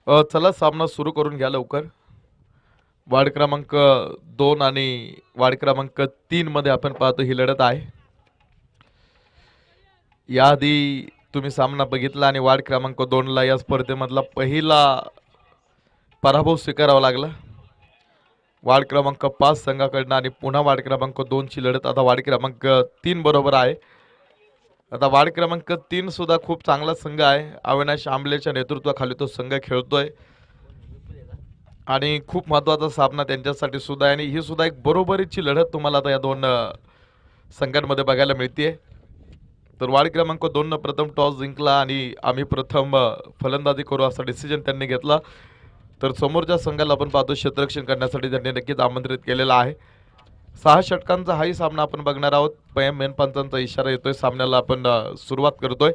चला सामना सुरू करून घ्या लवकर. वार्ड क्रमांक 2 आणि वार्ड क्रमांक 3 मध्ये आपण पाहतो ही लढत आहे. याआधी तुम्ही सामना बघितला आणि वार्ड क्रमांक 2 ला या स्पर्धेमधला पहिला पराभव स्वीकारावा लागला. वार्ड क्रमांक 5 संघाकडनं आणि पुन्हा वार्ड क्रमांक 2 ची लढत आता वार्ड क्रमांक 3 बरोबर आहे. आता वार्ड क्रमांक 3 सुद्धा खूप चांगला संघ आहे. अविनाश आंबलेच्या नेतृत्वाखाली तो संघ खेळतोय आणि खूप महत्त्वाचा सामना त्यांच्यासाठी सुद्धा आहे आणि ही सुद्धा एक बरोबरीची लढत तुम्हाला आता या दोन संघांमध्ये बघायला मिळते. तर वार्ड क्रमांक 2 न प्रथम टॉस जिंकला आणि आम्ही प्रथम फलंदाजी करू असा डिसिजन त्यांनी घेतला. तर समोरच्या संघाला आपण पाहतो क्षेत्ररक्षण करण्यासाठी त्यांनी नक्कीच आमंत्रित केलेला आहे. 6 षटकांचा हाही सामना आपण बघणार आहोत. मेन पंचांचा इशारा येतोय, सामन्याला आपण सुरुवात करतोय.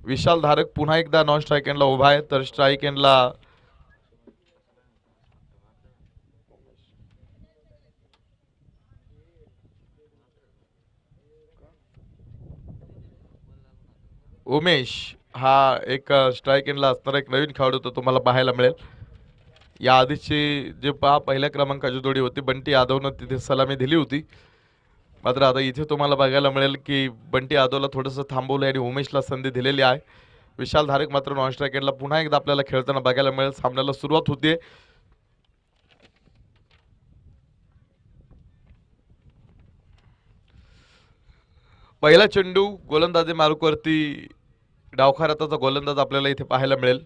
विशाल धारक पुन्हा एकदा नॉन स्ट्राईक एंडला उभा आहे. तर स्ट्राईक एंडला उमेश हा एक स्ट्राईक एंडला असणारा एक नवीन खेळाडू तो तुम्हाला पाहायला मिळेल. या आधीची जे पहिल्या क्रमांकाची जोडी होती बंटी यादवनं तिथे सलामी दिली होती. मात्र आता इथे तुम्हाला बघायला मिळेल की बंटी यादवला थोडंसं थांबवलं आणि उमेशला संधी दिलेली आहे. विशाल धारक मात्र नॉन स्ट्राईक एंडला पुन्हा एकदा आपल्याला खेळताना बघायला मिळेल. सामन्याला सुरुवात होते. पहिला चेंडू गोलंदाजी मार्कवरती डावखाराचा गोलंदाज आपल्याला इथे पाहायला मिळेल.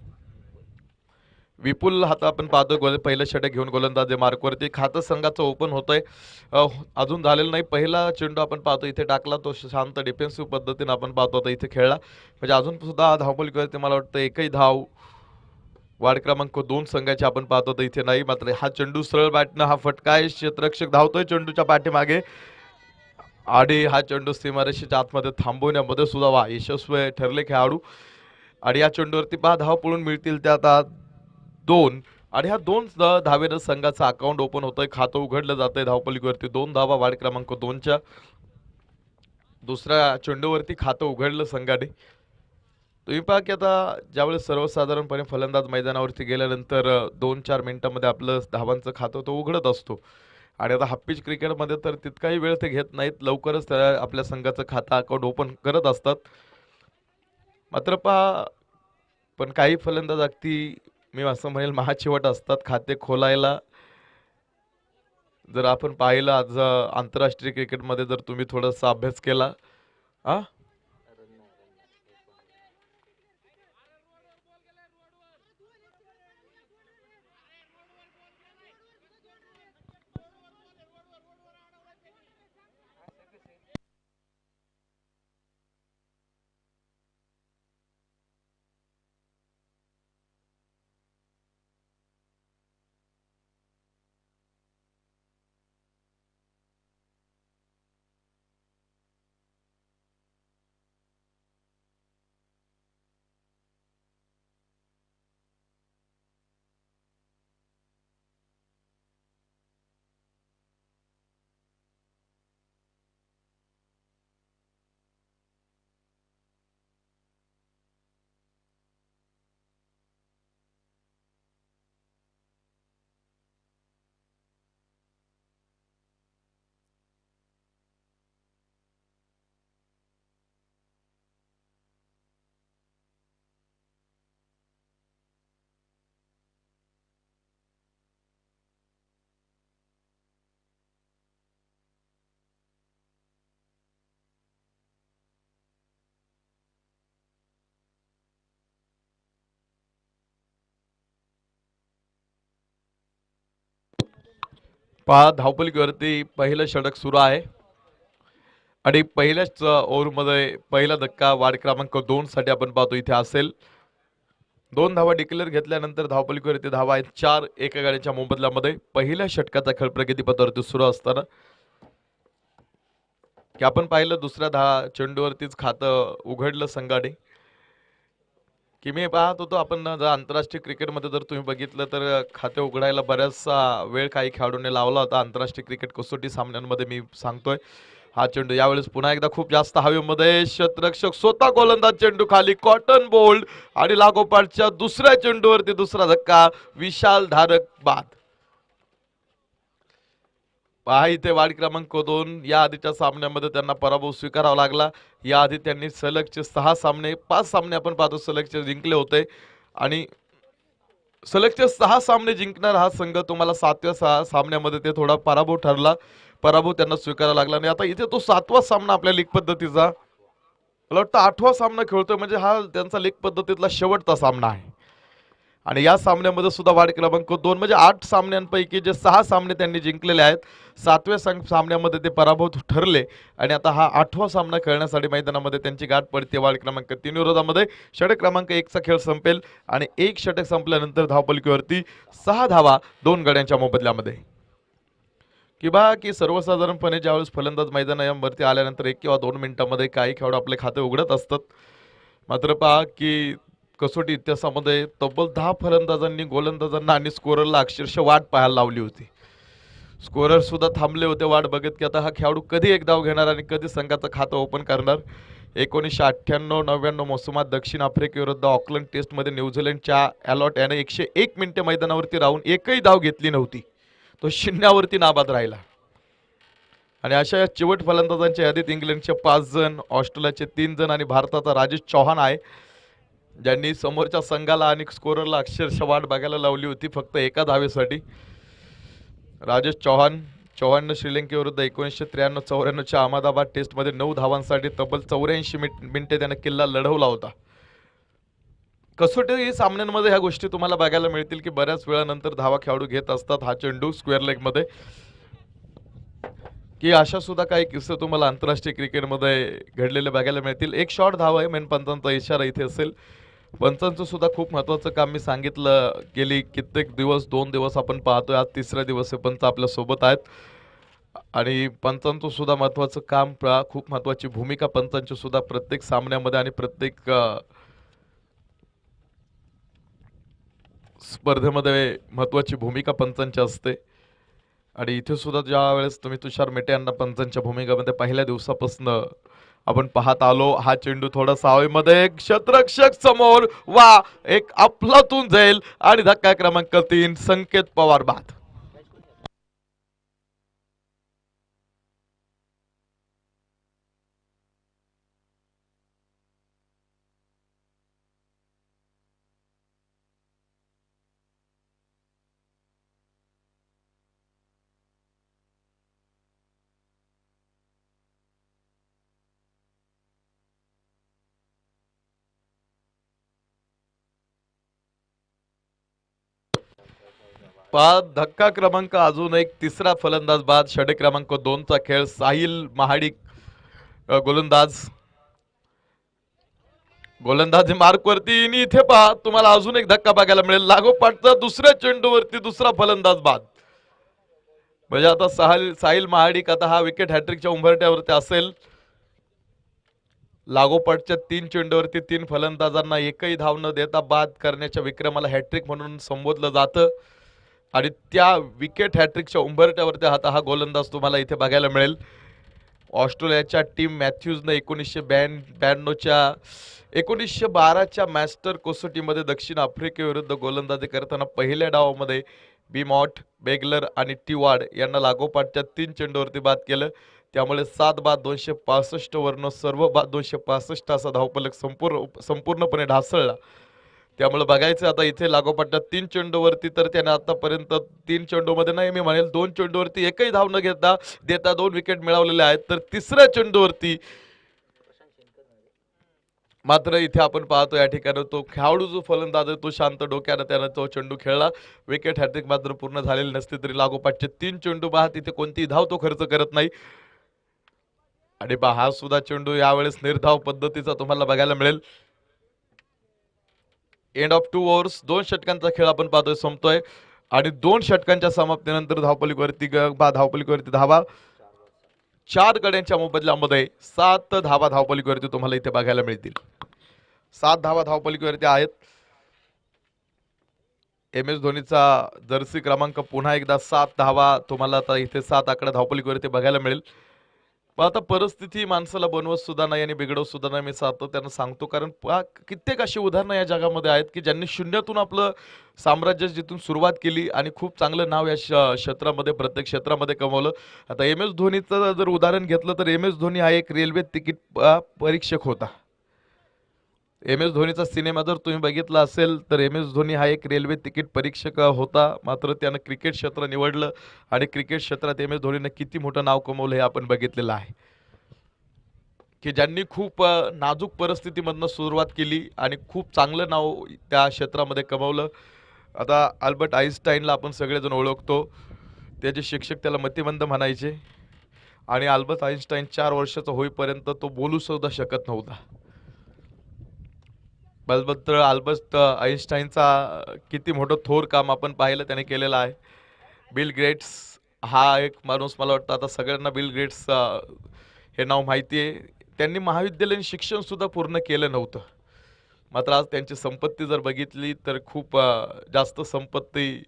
विपुल हाता आपण पाहतोय पहिलं षटक घेऊन गोलंदाजी मार्कवरती. खातं संघाचं ओपन होतंय, अजून झालेलं नाही. पहिला चेंडू आपण पाहतो इथे टाकला, तो शांत डिफेन्सिव्ह पद्धतीने आपण पाहतो आता इथे खेळला. म्हणजे अजून सुद्धा धावपलीकडे मला वाटतं एकही धाव वार्ड क्रमांक 2 संघाची आपण पाहतो तर इथे नाही. मात्र हा चेंडू सरळ बॅटनं हा फटका आहे. क्षेत्ररक्षक धावतोय चेंडूच्या पाठीमागे आणि हा चेंडू सीमारेषेच्या आतमध्ये थांबवण्यामध्ये सुद्धा यशस्वी ठरले खेळाडू. आणि या चेंडूवरती 5 धाव पळून मिळतील त्या आता 2 आणि ह्या 2 धावेनं संघाचं अकाउंट ओपन होतंय, खातं उघडलं जातंय. धावपलीवरती 2 धावा वार्ड क्रमांक 2च्या. दुसऱ्या चेंडूवरती खातं उघडलं संघाने. तुम्ही पहा की आता ज्यावेळेस सर्वसाधारणपणे फलंदाज मैदानावरती गेल्यानंतर 2-4 मिनिटांमध्ये आपलं धावांचं खातं तो उघडत असतो आणि आता हाफपिच क्रिकेटमध्ये तर तितकाही वेळ ते घेत नाहीत, लवकरच आपल्या संघाचं खातं अकाउंट ओपन करत असतात. मात्र पहा पण काही फलंदाज अगदी मी असं म्हणेल महाचिवट असतात खाते खोलायला. जर आपण पाहिलं आज आंतरराष्ट्रीय क्रिकेटमध्ये जर तुम्ही थोडासा अभ्यास केला हा पहा धावपलीवरती पहिलं षटक सुरू आहे आणि पहिल्याच ओव्हरमध्ये पहिला धक्का वार्ड क्रमांक 2 साठी आपण पाहतो इथे असेल. 2 धावा डिक्लेअर घेतल्यानंतर धावपलीवरती धावा आहेत 4 एका गाडीच्या मोबदल्यामध्ये. पहिल्या षटकाचा खेळ प्रगतीपथावरती सुरू असताना की आपण पाहिलं दुसऱ्या चेंडूवरतीच खातं उघडलं संघाने. की मी पाहत होतो आपण जर आंतरराष्ट्रीय क्रिकेटमध्ये जर तुम्ही बघितलं तर खाते उघडायला बऱ्याचसा वेळ काही खेळाडूंनी लावला होता आंतरराष्ट्रीय क्रिकेट कसोटी सामन्यांमध्ये मी सांगतोय. हा चेंडू यावेळेस पुन्हा एकदा खूप जास्त हवेमध्ये, क्षेत्ररक्षक स्वतः गोलंदाज, चेंडू खाली, कॉटन बोल्ड आणि लागोपाठच्या दुसऱ्या चेंडूवरती दुसरा धक्का, विशाल धारक बाद. पहा इथे वाढ क्रमांक 2. या आधीच्या सामन्यामध्ये त्यांना पराभव स्वीकारावा लागला. या आधी त्यांनी सलगचे 5 सामने आपण पाहतो सलगचे जिंकले होते आणि सलगचे 6 सामने जिंकणार हा संघ तुम्हाला 7व्या सामन्यामध्ये ते थोडा पराभव ठरला. पराभव त्यांना स्वीकारावा लागला आणि आता इथे तो 7वा सामना आपल्या लीग पद्धतीचा, मला वाटतं 8वा सामना खेळतोय, म्हणजे हा त्यांचा लीग पद्धतीतला शेवटचा सामना आहे. आणि या सामन्यामध्ये सुद्धा वाढ क्रमांक 2, म्हणजे 8 सामन्यांपैकी जे 6 सामने त्यांनी जिंकलेले आहेत, 7व्या सामन्यामध्ये ते पराभव ठरले आणि आता हा 8वा सामना खेळण्यासाठी मैदानामध्ये त्यांची गाठ पडते वाढ क्रमांक 3 विरोधामध्ये. षटक क्रमांक 1 चा खेळ संपेल आणि 1 षटक संपल्यानंतर धावपलकीवरती 6 धावा 2 गड्यांच्या मोबदल्यामध्ये. की सर्वसाधारणपणे ज्यावेळेस फलंदाज मैदानावरती आल्यानंतर 1 किंवा 2 मिनिटांमध्ये काही खेळाडू आपले खाते उघडत असतात. मात्र पहा की कसोटी इतिहासामध्ये तब्बल 10 फलंदाजांनी गोलंदाजांना आणि स्कोररला अक्षरशः वाट पाहायला लावली होती. स्कोरर सुद्धा थांबले होते वाट बघत की आता हा खेळाडू कधी एक धाव घेणार आणि कधी संघाचं खातं ओपन करणार. 1998-99 मोसमात दक्षिण आफ्रिकेविरुद्ध ऑकलंड टेस्टमध्ये न्यूझीलंडच्या ॲलॉट याने 101 मिनिटे मैदानावरती राहून एकही धाव घेतली नव्हती. तो शून्यावरती नाबाद राहिला. आणि अशा या चिवट फलंदाजांच्या यादीत इंग्लंडचे 5 जण, ऑस्ट्रेलियाचे 3 जण आणि भारताचा राजेश चौहान आहे, ज्यांनी समोरच्या संघाला आणि स्कोररला अक्षरशः वाट बघायला लावली होती फक्त एका धावेसाठी. राजेश चौहाननं श्रीलंकेविरुद्ध 1993-94च्या अहमदाबाद टेस्टमध्ये 9 धावांसाठी तब्बल 84 मिनिटे त्याने किल्ला लढवला होता. कसोटी सामन्यांमध्ये ह्या गोष्टी तुम्हाला बघायला मिळतील की बऱ्याच वेळानंतर धावा खेळाडू घेत असतात हा चेंडू स्क्वेअर लेगमध्ये, की अशा सुद्धा काही किस्से तुम्हाला आंतरराष्ट्रीय क्रिकेटमध्ये घडलेले बघायला मिळतील. एक शॉर्ट धाव आहे, मेन पंचांचा इशारा इथे असेल. पंचांचं सुद्धा खूप महत्त्वाचं काम मी सांगितलं, गेली कित्येक दिवस 2 दिवस आपण पाहतोय, आज 3रा दिवस आहे, पंच आपल्या सोबत आहेत आणि पंचांचं सुद्धा महत्त्वाचं काम, खूप महत्त्वाची भूमिका पंचांची सुद्धा प्रत्येक सामन्यामध्ये आणि प्रत्येक स्पर्धेमध्ये महत्त्वाची भूमिका पंचांची असते. आणि इथे सुद्धा ज्या वेळेस तुम्ही तुषार मेटे यांना पंचांच्या भूमिकेमध्ये पहिल्या दिवसापासून आपण पाहत आलो, हा चेंडू थोडासा हवेमध्ये, क्षेत्ररक्षक समोर, वा, एक अफलातून जाईल आणि धक्का क्रमांक 3, संकेत पवार बाद. धक्का क्रमांक अजून एक, 3रा फलंदाज बाद. षटक क्रमांक 2 चा खेळ. साहिल महाडिक गोलंदाजी मार्कवरती. इथे पहा तुम्हाला अजून एक धक्का बघायला मिळेल, लागोपाठचा दुसऱ्या चेंडूवरती दुसरा फलंदाज बाद. म्हणजे आता साहिल महाडिक आता हा विकेट हॅट्रिकच्या उंबरठ्यावरती असेल. लागोपाठच्या 3 चेंडूवरती 3 फलंदाजांना एकही धाव न देता बाद करण्याच्या विक्रमाला हॅट्रिक म्हणून संबोधलं जातं आणि त्या विकेट हॅट्रिकच्या उंबरठ्यावरती आता हा गोलंदाज तुम्हाला इथे बघायला मिळेल. ऑस्ट्रेलियाच्या टीम मॅथ्यूजनं 1912च्या मॅस्टर कसोटीमध्ये दक्षिण आफ्रिकेविरुद्ध गोलंदाजी करताना पहिल्या डावामध्ये बीमॉट, बेगलर आणि टिवार्ड यांना लागोपाठच्या 3 चेंडूवरती बाद केलं. त्यामुळे 7 बाद 265 वरनं सर्व बाद 265 असा धावफलक संपूर्णपणे ढासळला. त्यामुळे बघायचं आता इथे लागोपाठच्या 3 चेंडूवरती तर त्याने आतापर्यंत 3 चेंडूमध्ये नाही, मी म्हणेल 2 चेंडूवरती एकही धाव न देता 2 विकेट मिळवलेले आहेत. तर 3ऱ्या चेंडूवरती मात्र इथे आपण पाहतो या ठिकाणी तो खेळाडू जो फलंदाज आहे तो शांत डोक्यानं त्यानं तो चेंडू खेळला. विकेट हॅट्रिक मात्र पूर्ण झालेली नसते तरी लागोपाठचे 3 चेंडू पहा तिथे कोणतीही धाव तो खर्च करत नाही. आणि हा सुद्धा चेंडू यावेळेस निर्धाव पद्धतीचा तुम्हाला बघायला मिळेल. एंड ऑफ 2 ओव्हर्स, 2 षटकांचा खेळ आपण पाहतोय संपतोय आणि 2 षटकांच्या समाप्तीनंतर धावपलीवरती धावा 4 गड्यांच्या मोबदल्यामध्ये 7 धावा धावपलीवरती तुम्हाला इथे बघायला मिळतील. 7 धावा धावपलीवरती आहेत. MS धोनीचा जर्सी क्रमांक पुन्हा एकदा 7 धावा तुम्हाला आता इथे 7 आकडा धावपलीवरती बघायला मिळेल. पण आता परिस्थिती माणसाला बनवत सुद्धा नाही आणि बिघडवत सुद्धा नाही, मी सातत्यानं सांगतो. कारण कित्येक अशी उदाहरणं या जगामध्ये आहेत, की ज्यांनी शून्यातून आपलं साम्राज्य जिथून सुरुवात केली आणि खूप चांगलं नाव या क्षेत्रामध्ये, प्रत्येक क्षेत्रामध्ये कमवलं. आता एम-एस धोनीचं जर उदाहरण घेतलं तर एम-एस धोनी हा एक रेल्वे तिकीट परीक्षक होता. एम-एस धोनीचा सिनेमा जर तुम्ही बघितला असेल तर एम-एस धोनी हा एक रेल्वे तिकीट परीक्षक होता. मात्र त्यानं क्रिकेट क्षेत्र निवडलं आणि क्रिकेट क्षेत्रात एम-एस धोनीनं किती मोठं नाव कमवलं हे आपण बघितलेलं आहे. की ज्यांनी खूप नाजूक परिस्थितीमधनं सुरुवात केली आणि खूप चांगलं नाव त्या क्षेत्रामध्ये कमवलं. आता अल्बर्ट आइन्स्टाईनला आपण सगळेजण ओळखतो. त्याचे शिक्षक त्याला मतिमंद म्हणायचे आणि अल्बर्ट आइन्स्टाईन 4 वर्षाचा होईपर्यंत तो बोलू सुद्धा शकत नव्हता. अल्बर्ट आइन्स्टाईनचा किती मोठं थोर काम आपण पाहिलं त्याने केलेलं आहे. बिल गेट्स हा एक माणूस, मला वाटतं आता सगळ्यांना बिल गेट्स हे नाव माहिती आहे. त्यांनी महाविद्यालयीन शिक्षण सुद्धा पूर्ण केलं नव्हतं. मात्र आज त्यांची संपत्ती जर बघितली तर खूप जास्त संपत्ती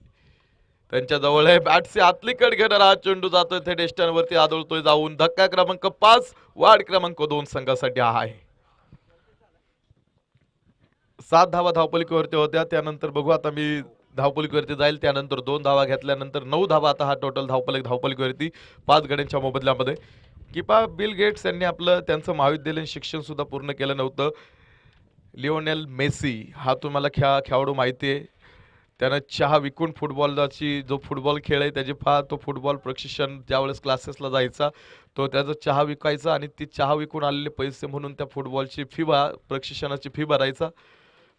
त्यांच्याजवळ आहे. बॅटचे आतलीकडे घेणारा हा चेंडू जातोय थेट स्टँडवरती आदळतोय जाऊन. धक्का क्रमांक 5, वाढ क्रमांक 2 संघासाठी हा आहे. 7 धावा धावपलिकेवरती होत्या. त्यानंतर बघू आता मी धावपलिकेवरती जाईल. त्यानंतर 2 धावा घेतल्यानंतर 9 धावा आता हा टोटल धावपलिकेवरती 5 गड्यांच्या मोबदल्यामध्ये. की बिल गेट्स यांनी आपलं त्यांचं महाविद्यालयीन शिक्षण सुद्धा पूर्ण केलं नव्हतं. लिओनेल मेसी हा तुम्हाला खेळाडू माहिती आहे. त्यानं चहा विकून फुटबॉलची जो फुटबॉल खेळ आहे त्याची तो फुटबॉल प्रशिक्षण ज्यावेळेस क्लासेसला जायचा तो त्याचा चहा विकायचा आणि ती चहा विकून आलेले पैसे म्हणून त्या फुटबॉलची प्रशिक्षणाची फी भरायचा.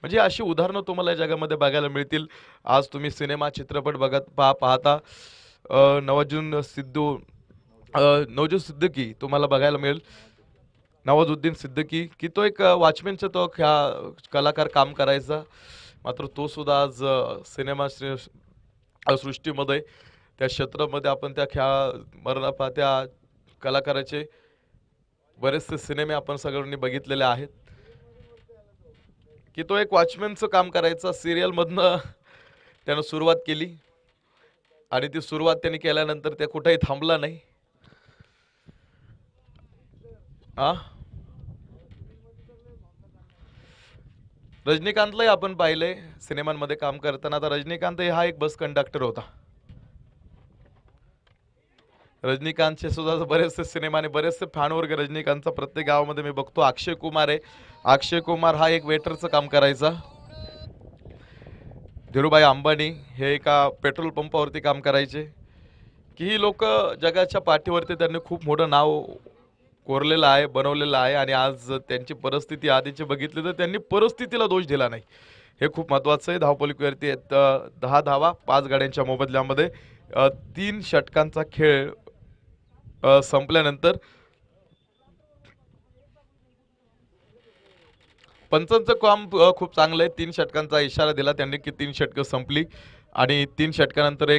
म्हणजे अशी उदाहरणं तुम्हाला या जगामध्ये बघायला मिळतील. आज तुम्ही सिनेमा चित्रपट पाहता नवाजुद्दीन सिद्दीकी तुम्हाला बघायला मिळेल. नवाजुद्दीन सिद्दीकी की तो एक वॉचमॅनचा तो कलाकार काम करायचा. मात्र तो सुद्धा आज सिनेमा सृष्टीमध्ये त्या क्षेत्रामध्ये आपण त्या कलाकाराचे बरेचसे सिनेमे आपण सगळ्यांनी बघितलेले आहेत. की तो एक वॉचमॅनचं काम करायचा. सिरियलमधनं त्यानं सुरुवात केली आणि ती सुरुवात त्यांनी केल्यानंतर ते कुठेही थांबला नाही. रजनीकांतलाही आपण पाहिलंय सिनेमांमध्ये काम करताना. आता रजनीकांत हा एक बस कंडक्टर होता. रजनीकांतचे सुद्धा बरेचसे सिनेमा आणि बरेचसे फॅन वर्ग रजनीकांतचा प्रत्येक गावामध्ये मी बघतो. अक्षय कुमार आहे. अक्षय कुमार हा एक वेटरचं काम करायचा. धीरूभाई अंबानी हे एका पेट्रोल पंपावरती काम करायचे. की ही लोक जगाच्या पाठीवरती त्यांनी खूप मोठं नाव कोरलेलं आहे, बनवलेलं आहे आणि आज त्यांची परिस्थिती आधीची बघितली तर त्यांनी परिस्थितीला दोष दिला नाही. हे खूप महत्त्वाचं आहे. धावपलिकेवरती 10 धावा 5 गाड्यांच्या मोबदल्यामध्ये. 3 षटकांचा खेळ संपल्यानंतर पंचांचं काम खूप चांगलं आहे. 3 षटकांचा इशारा दिला त्यांनी की 3 षटकं संपली आणि 3 षटकानंतर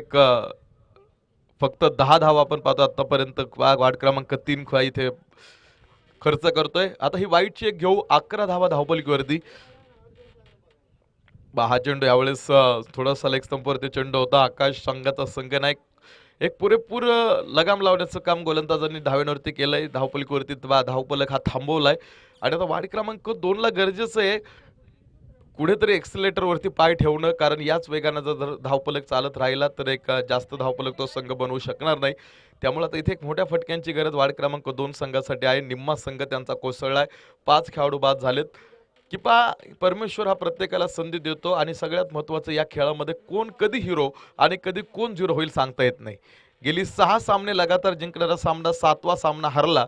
फक्त 10 धावा आपण पाहतो आतापर्यंत. वाढ क्रमांक 3 इथे खर्च करतोय. आता ही वाईटची एक घेऊ. 11 धावा धावपलिकेवरती. हा चेंडू यावेळेस थोडासा लेग स्टंपवरती चेंडू होता. आकाश संघाचा संघनायक एक पुरेपूर लगाम लावण्याचं काम गोलंदाजांनी धाव्यांवरती केलंय. धावपलिकेवरती धावपलक हा थांबवलाय आणि आता वाढ क्रमांक 2ला गरजेचं आहे कुठेतरी एक्सिलेटरवरती पाय ठेवणं. कारण याच वेगानं जर धावपलक चालत राहिला तर एक जास्त धावपलक तो संघ बनवू शकणार नाही. त्यामुळे आता इथे एक मोठ्या फटक्यांची गरज वाढ क्रमांक 2 संघासाठी आहे. निम्मा संघ त्यांचा कोसळलाय. 5 खेळाडू बाद झालेत. की परमेश्वर हा प्रत्येकाला संधी देतो आणि सगळ्यात महत्त्वाचं या खेळामध्ये कोण कधी हिरो आणि कधी कोण झिरो होईल सांगता येत नाही. गेली 6 सामने लगातार जिंकणारा सामना 7वा सामना हरला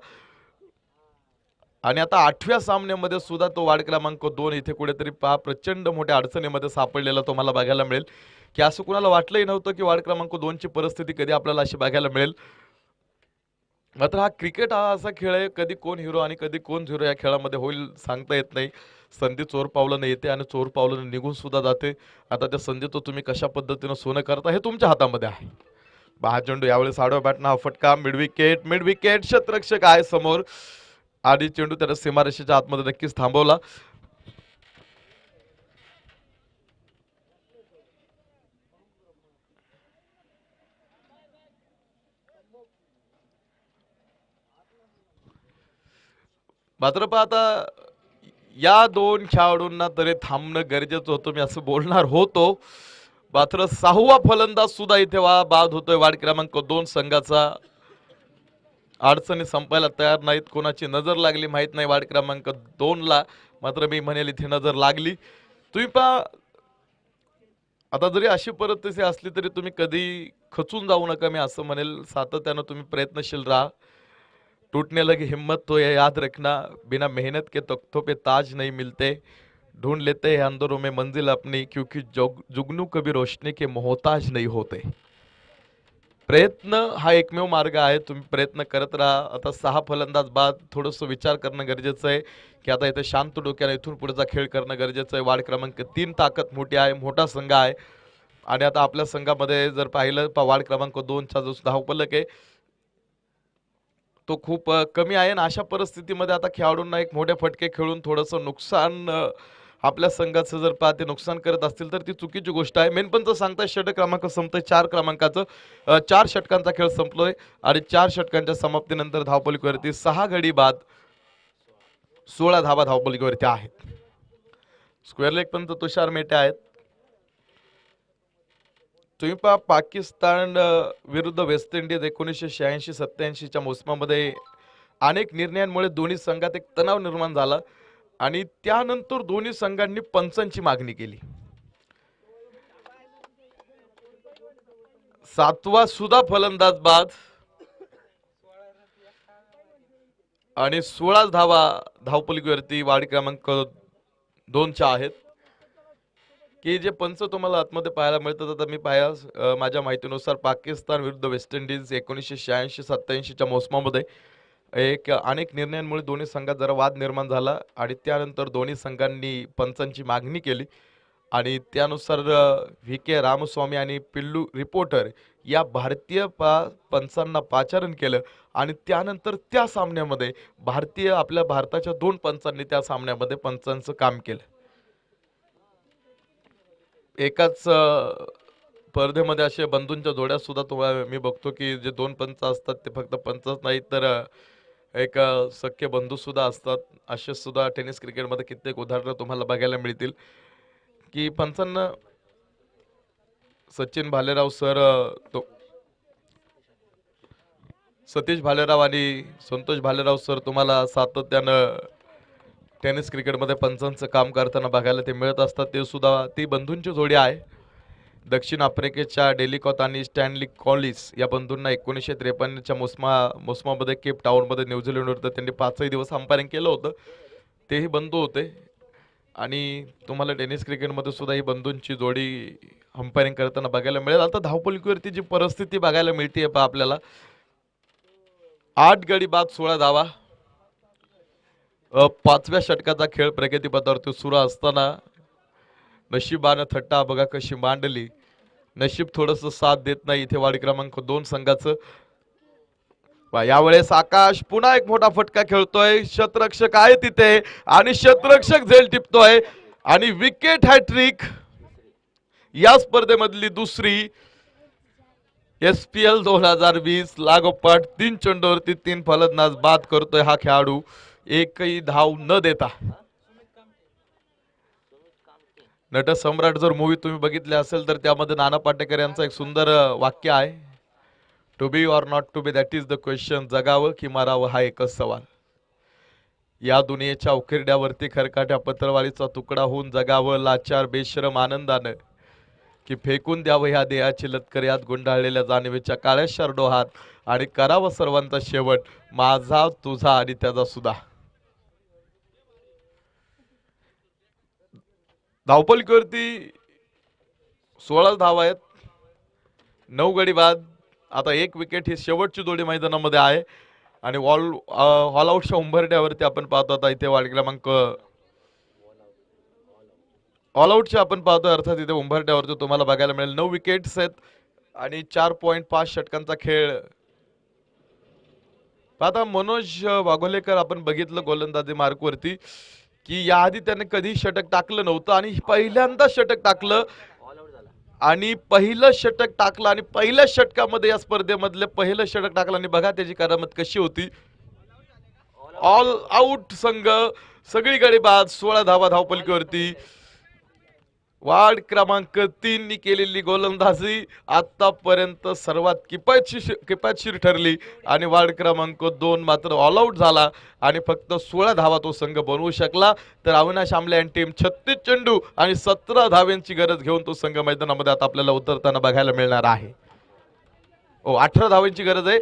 आणि आता 8व्या सामन्यामध्ये सुद्धा तो वाढ क्रमांक 2 इथे कुठेतरी प्रचंड मोठ्या अडचणीमध्ये सापडलेला तुम्हाला बघायला मिळेल. की असं कुणाला वाटलंही नव्हतं की वाढ क्रमांक 2ची परिस्थिती कधी आपल्याला अशी बघायला मिळेल. मात्र हा क्रिकेट हा असा खेळ आहे कधी कोण हिरो आणि कधी कोण झिरो या खेळामध्ये होईल सांगता येत नाही. संधी चोर पावलानं येते आणि चोर पावलानं निघून सुद्धा जाते. आता त्या संधीचं तुम्ही कशा पद्धतीनं सोनं करता हे तुमच्या हातामध्ये आहे. हा चेंडू यावेळेस आडव्या बॅटनं हा फटका. मिड विकेट शतरक्षक आहे समोर आणि चेंडू त्याला सीमारेषेच्या आतमध्ये नक्कीच थांबवला. मात्र आता या दोन खेळाडूंना तरी थांबणं गरजेचं होतं, मी असं बोलणार होतो. मात्र 6वा फलंदाज सुद्धा इथे बाद होतोय. वार्ड क्रमांक 2 संघाचा अडचणी संपायला तयार नाहीत. कोणाची नजर लागली माहित नाही वार्ड क्रमांक 2 ला, मात्र मी म्हणेल इथे नजर लागली. तुम्ही पहा, आता जरी अशी परिस्थिती असली तरी तुम्ही कधी खचून जाऊ नका. मी असं म्हणेल, सातत्यानं तुम्ही प्रयत्नशील राहा. टूटने लगी हिम्मत तो ये याद रखना, बिना मेहनत के तख्तों पे ताज नहीं मिलते, ढूंढ लेते हैं अंदरों में मंजिल अपनी, क्योंकि जुगनू कभी रोशनी के मोहताज नहीं होते. प्रयत्न हा एकमेव मार्ग आहे. तुम्ही प्रयत्न करत राहा. आता 6 फलंदाज बाद, थोडंसं विचार करणं गरजेचं आहे की आता इथे शांत डोक्याने इथून पुढचा खेळ करणं गरजेचं आहे. वार्ड क्रमांक 3 ताकद मोठी आहे, मोठा संघ आहे. आणि आता आपल्या संघामध्ये जर पाहिलं वार्ड क्रमांक 2 चा जो धावफलक आहे तो खूप कमी आहे. आणि अशा परिस्थितीमध्ये आता खेळाडूंना एक मोठे फटके खेळून थोडंसं नुकसान आपल्या संघाचं जर पाहते नुकसान करत असतील तर ती चुकीची गोष्ट आहे. मेन पंच सांगताय षटक क्रमांक संपतोय 4 क्रमांकाचं. 4 षटकांचा खेळ संपलोय आणि 4 षटकांच्या समाप्तीनंतर धावपलीवरती 6 गडी बाद 16 धावा धावपलीवरती आहेत. स्क्वेअर लेग पंच तुषार मेटे आहेत. तुम्ही पहा, पाकिस्तान विरुद्ध वेस्ट इंडिज 1986-87 मोसमामध्ये अनेक निर्णयांमुळे दोन्ही संघात एक तणाव निर्माण झाला आणि त्यानंतर दोन्ही संघांनी पंचांची मागणी केली. 7वा सुद्धा फलंदाज बाद आणि 16 धावा धावपलीवरती वार्ड क्रमांक 2 च्या आहेत. की जे पंच तुम्हाला आतमध्ये पाहायला मिळतात, आता मी माझ्या माहितीनुसार पाकिस्तान विरुद्ध वेस्ट इंडिज 1986-87 मोसमामध्ये अनेक निर्णयांमुळे दोन्ही संघात जरा वाद निर्माण झाला आणि त्यानंतर दोन्ही संघांनी पंचांची मागणी केली आणि त्यानुसार व्ही.के. रामस्वामी आणि पिल्लू रिपोर्टर या भारतीय पंचांना पाचारण केलं आणि त्यानंतर त्या सामन्यामध्ये आपल्या भारताच्या 2 पंचांनी त्या सामन्यामध्ये पंचांचं काम केलं. एकाच स्पर्धेमध्ये असे बंधूंच्या जोड्या सुद्धा तुम्हाला मी बघतो की जे 2 पंच असतात ते फक्त पंचच नाहीत तर एक सख्य बंधू सुद्धा असतात. असे सुद्धा टेनिस क्रिकेटमध्ये कित्येक उदाहरणं तुम्हाला बघायला मिळतील की पंचांना सचिन भालेराव सर, सतीश भालेराव आणि संतोष भालेराव सर तुम्हाला सातत्यानं टेनिस क्रिकेटमध्ये पंचांचं काम करताना बघायला ते मिळत असतात. ते सुद्धा ती बंधूंची जोडी आहे. दक्षिण आफ्रिकेच्या डेलिकॉत आणि स्टॅनली कॉलिस या बंधूंना 1953च्या मोसमामध्ये केप टाऊनमध्ये न्यूझीलंडवर त्यांनी 5 दिवस अंपायरिंग केलं होतं. तेही बंधू होते आणि तुम्हाला टेनिस क्रिकेटमध्ये सुद्धा ही बंधूंची जोडी अंपायरिंग करताना बघायला मिळेल. आता धावपलीवरती जी परिस्थिती बघायला मिळते आपल्याला, 8 गडी बाद 16 धावा. 5व्या षटकाचा खेळ प्रगतीपथावरती सुरू असताना नशिबानं थट्टा बघा कशी मांडली. नशीब थोडंसं साथ देत नाही इथे वार्ड क्रमांक 2 संघाचं. यावेळेस आकाश पुन्हा एक मोठा फटका खेळतोय. शतरक्षक आहे तिथे आणि शतरक्षक झेल टिपतोय आणि विकेट हॅट्रिक या स्पर्धेमधली दुसरी. SPL 2020 लागोपाठ 3 चेंडूवरती 3 फलंदाज बाद करतोय हा खेळाडू एकही धाव न देता. नट सम्राट जर मूवी तुम्ही बघितली असेल तर त्यामध्ये नाना पाटेकर यांचं एक सुंदर वाक्य आहे, to be or not to be that is the question. जगावं की मारावं हा एकच सवाल. या दुनियेच्या उकिरड्यावरती खरकाट्या पत्रवाळीचा तुकडा होऊन जगावं लाचार बेशरम आनंदानं, की फेकून द्यावं ह्या देहाची लतकर यात गुंडाळलेल्या जाणीवेच्या काळ्या शारडोहात आणि करावं सर्वांचा शेवट माझा तुझा आणि त्याचा सुद्धा. धावपलीवरती 16 धावा आहेत, 9 गडी बाद. आता 1 विकेट ही शेवटची जोडी मैदानामध्ये आहे आणि ऑल आउटच्या उंबरठ्यावरती आपण पाहतो. आता इथे वार्ड क्रमांक ऑल आउटचे आपण पाहतोय, अर्थात इथे उंबरठ्यावरती तुम्हाला बघायला मिळेल 9 विकेट्स आहेत आणि 4.5 षटकांचा खेळ. आता मनोज वाघोलेकर आपण बघितलं गोलंदाजी मार्कवरती की याआधी त्याने कधी षटक टाकलं नव्हतं आणि पहिल्यांदा षटक टाकलं आणि पहिलं षटक टाकलं आणि पहिल्या षटकामध्ये या स्पर्धेमधले पहिलं षटक टाकलं आणि बघा त्याची करामत कशी होती. ऑल आउट संघ सगळीकडे बाद. 16 धावा धावपलकीवरती. वार्ड क्रमांक 3 नी केलेली गोलंदाजी आतापर्यंत सर्वात किफायतशीर ठरली आणि वार्ड क्रमांक 2 मात्र ऑल आउट झाला आणि फक्त 16 धावा तो संघ बनवू शकला. तर अविनाश आमले आणि टीम 36 चेंडू आणि 17 धाव्यांची गरज घेऊन तो संघ मैदानामध्ये आता आपल्याला उतरताना बघायला मिळणार आहे. 18 धावांची गरज आहे.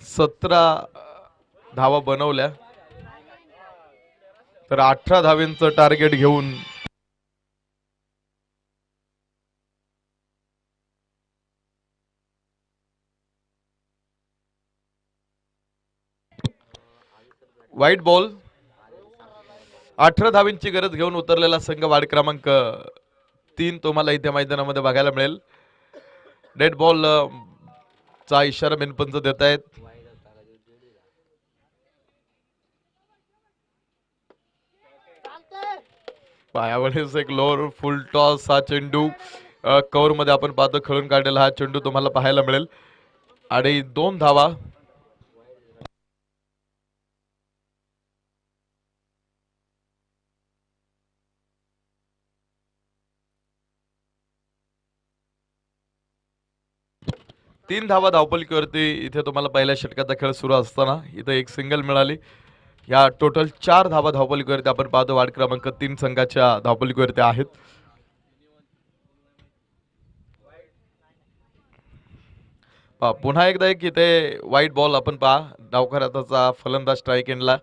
सतरा धावा बनवल्या तर 18 धाव्यांचं टार्गेट घेऊन व्हाईट बॉल. 18 धावींची गरज घेऊन उतरलेला संघ वार्ड क्रमांक 3 तुम्हाला इथे मैदानामध्ये बघायला मिळेल. डेड बॉल चा इशारा बिनपंच देत आहेत. पायावरच एक लोअर फुल टॉस हा चेंडू कव्हर मध्ये आपण पाहतो खेळून काढलेला हा चेंडू तुम्हाला पाहायला मिळेल आणि 2 धावा. तीन धावा धावपलकीवरती इथे तुम्हाला पहिल्या षटकाचा खेळ सुरू असताना इथे एक सिंगल मिळाली. या टोटल 4 धावा धावपलकीवरती आपण पाहतो वार्ड क्रमांक 3 संघाच्या धावपलकीवरती आहेत. पुन्हा एकदा एक इथे व्हाईट बॉल आपण पहा. डावखराचा फलंदाज स्ट्राईक एंडला.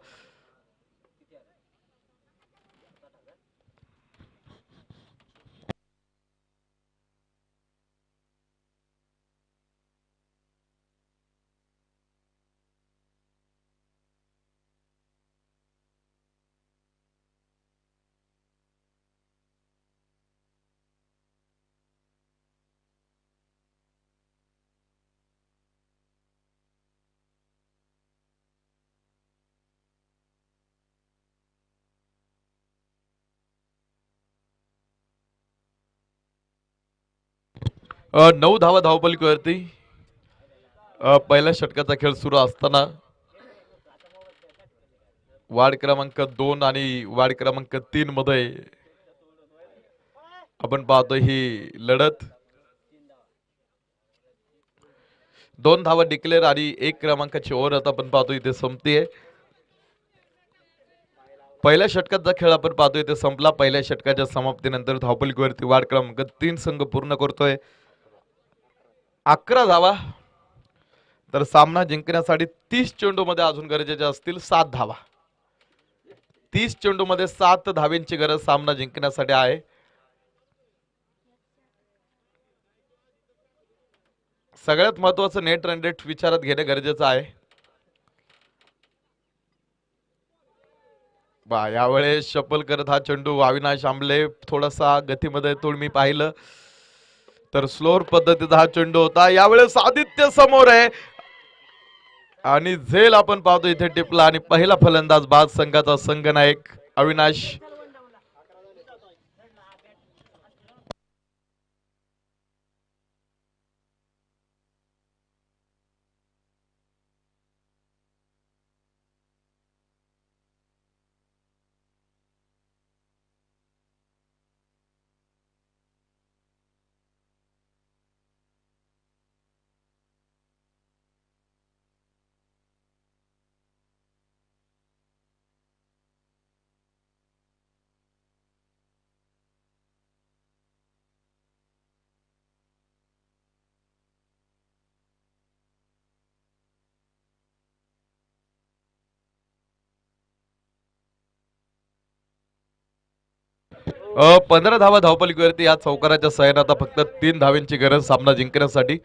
नऊ धावा धावपलकीवरती पहिल्या षटकाचा खेळ सुरू असताना वार्ड क्रमांक 2 आणि वार्ड क्रमांक 3 मध्ये आपण पाहतो ही लढत. 2 धावा डिक्लेअर आणि 1 क्रमांकाची ओव्हर आता आपण पाहतो इथे संपतीये. पहिल्या षटकाचा खेळ आपण पाहतो इथे संपला. पहिल्या षटकाच्या समाप्तीनंतर धावपलकीवरती वार्ड क्रमांक 3 संघ पूर्ण करतोय 11 धावा. तर सामना जिंकण्यासाठी 30 चेंडूमध्ये अजून गरजेच्या असतील 7 धावा. 30 चेंडूमध्ये 7 धावेंची गरज सामना जिंकण्यासाठी आहे. सगळ्यात महत्वाचं नेट रन रेट विचारात घेणे गरजेचं आहे. बा यावेळेस शपल करत हा चेंडू अविनाश आंबले थोडासा गतीमध्ये तुम्ही पाहिलं तर स्लोअर पद्धतीचा हा चेंडू होता. यावेळेस आदित्य समोर आहे आणि झेल आपण पाहतो इथे टिपला आणि पहिला फलंदाज बाद संघाचा संघनायक अविनाश. अ 15 धावा धावपलीवरती या चौकाराच्या सहाय्याने आता फक्त 3 धावेंची गरज सामना जिंकण्यासाठी.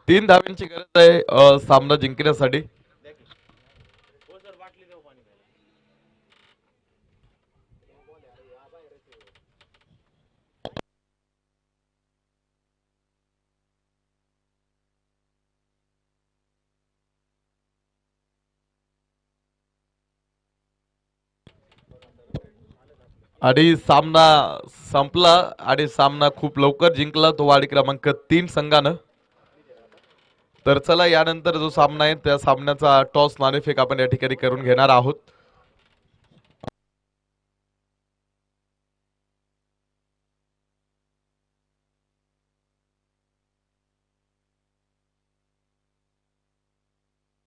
तीन धावेंची गरज आहे सामना जिंकण्यासाठी. आणि सामना संपला आणि सामना खूप लवकर जिंकला तो वाडी क्रमांक 3 संघानं. तर चला यानंतर जो सामना आहे त्या सामन्याचा टॉस नाणेफेक आपण या ठिकाणी करून घेणार आहोत.